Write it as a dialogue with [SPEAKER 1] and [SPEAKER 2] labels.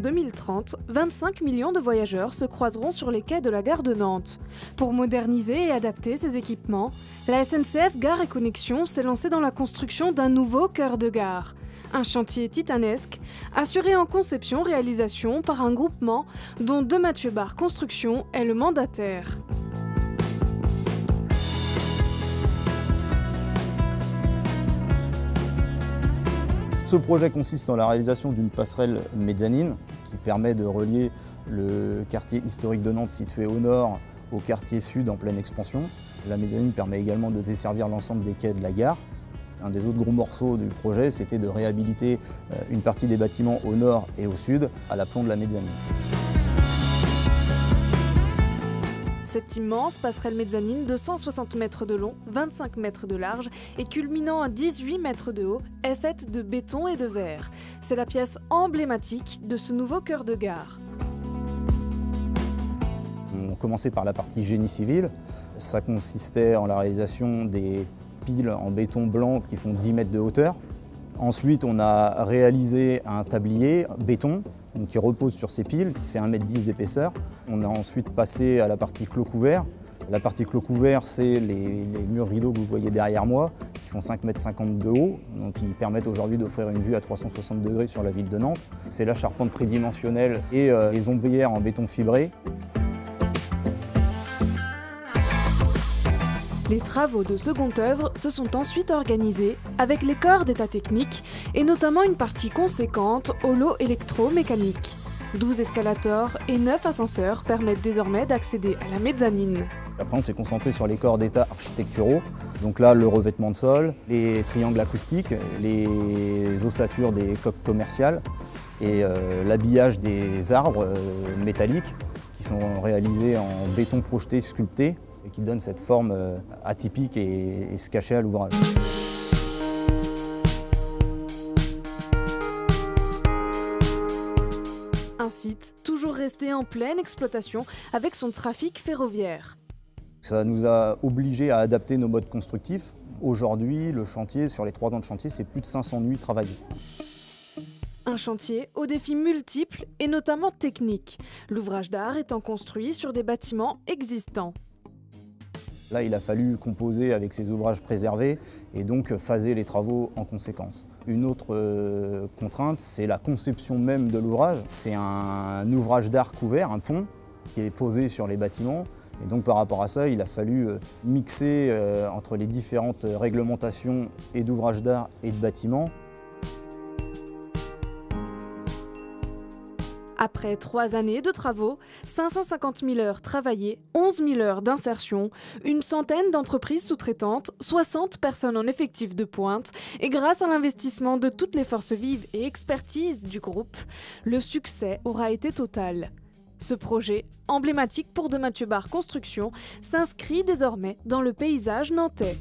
[SPEAKER 1] 2030, 25 millions de voyageurs se croiseront sur les quais de la gare de Nantes. Pour moderniser et adapter ces équipements, la SNCF Gare et Connexions s'est lancée dans la construction d'un nouveau cœur de gare. Un chantier titanesque, assuré en conception-réalisation par un groupement dont De Mathieu Bar Construction est le mandataire.
[SPEAKER 2] Ce projet consiste en la réalisation d'une passerelle mezzanine qui permet de relier le quartier historique de Nantes situé au nord au quartier sud en pleine expansion. La mezzanine permet également de desservir l'ensemble des quais de la gare. Un des autres gros morceaux du projet, c'était de réhabiliter une partie des bâtiments au nord et au sud à l'aplomb de la mezzanine.
[SPEAKER 1] Cette immense passerelle mezzanine de 160 mètres de long, 25 mètres de large et culminant à 18 mètres de haut est faite de béton et de verre. C'est la pièce emblématique de ce nouveau cœur de gare.
[SPEAKER 2] On commençait par la partie génie civil. Ça consistait en la réalisation des piles en béton blanc qui font 10 mètres de hauteur. Ensuite, on a réalisé un tablier béton qui repose sur ces piles, qui fait 1,10 m d'épaisseur. On a ensuite passé à la partie clos couvert. La partie clos couvert, c'est les murs rideaux que vous voyez derrière moi, qui font 5,50 m de haut, donc qui permettent aujourd'hui d'offrir une vue à 360 degrés sur la ville de Nantes. C'est la charpente tridimensionnelle et les ombrières en béton fibré.
[SPEAKER 1] Les travaux de seconde œuvre se sont ensuite organisés avec les corps d'état technique et notamment une partie conséquente au lot électromécanique. 12 escalators et 9 ascenseurs permettent désormais d'accéder à la mezzanine.
[SPEAKER 2] Après, on s'est concentré sur les corps d'état architecturaux. Donc là, le revêtement de sol, les triangles acoustiques, les ossatures des coques commerciales et l'habillage des arbres métalliques qui sont réalisés en béton projeté sculpté et qui donne cette forme atypique et se cacher à l'ouvrage.
[SPEAKER 1] Un site toujours resté en pleine exploitation avec son trafic ferroviaire.
[SPEAKER 2] Ça nous a obligés à adapter nos modes constructifs. Aujourd'hui, le chantier, sur les 3 ans de chantier, c'est plus de 500 nuits travaillées.
[SPEAKER 1] Un chantier aux défis multiples et notamment techniques, l'ouvrage d'art étant construit sur des bâtiments existants.
[SPEAKER 2] Là, il a fallu composer avec ces ouvrages préservés et donc phaser les travaux en conséquence. Une autre contrainte, c'est la conception même de l'ouvrage. C'est un ouvrage d'art couvert, un pont, qui est posé sur les bâtiments. Et donc par rapport à ça, il a fallu mixer entre les différentes réglementations et d'ouvrages d'art et de bâtiments.
[SPEAKER 1] Après 3 années de travaux, 550 000 heures travaillées, 11 000 heures d'insertion, une centaine d'entreprises sous-traitantes, 60 personnes en effectif de pointe, et grâce à l'investissement de toutes les forces vives et expertise du groupe, le succès aura été total. Ce projet, emblématique pour De Mathieu Bar Construction, s'inscrit désormais dans le paysage nantais.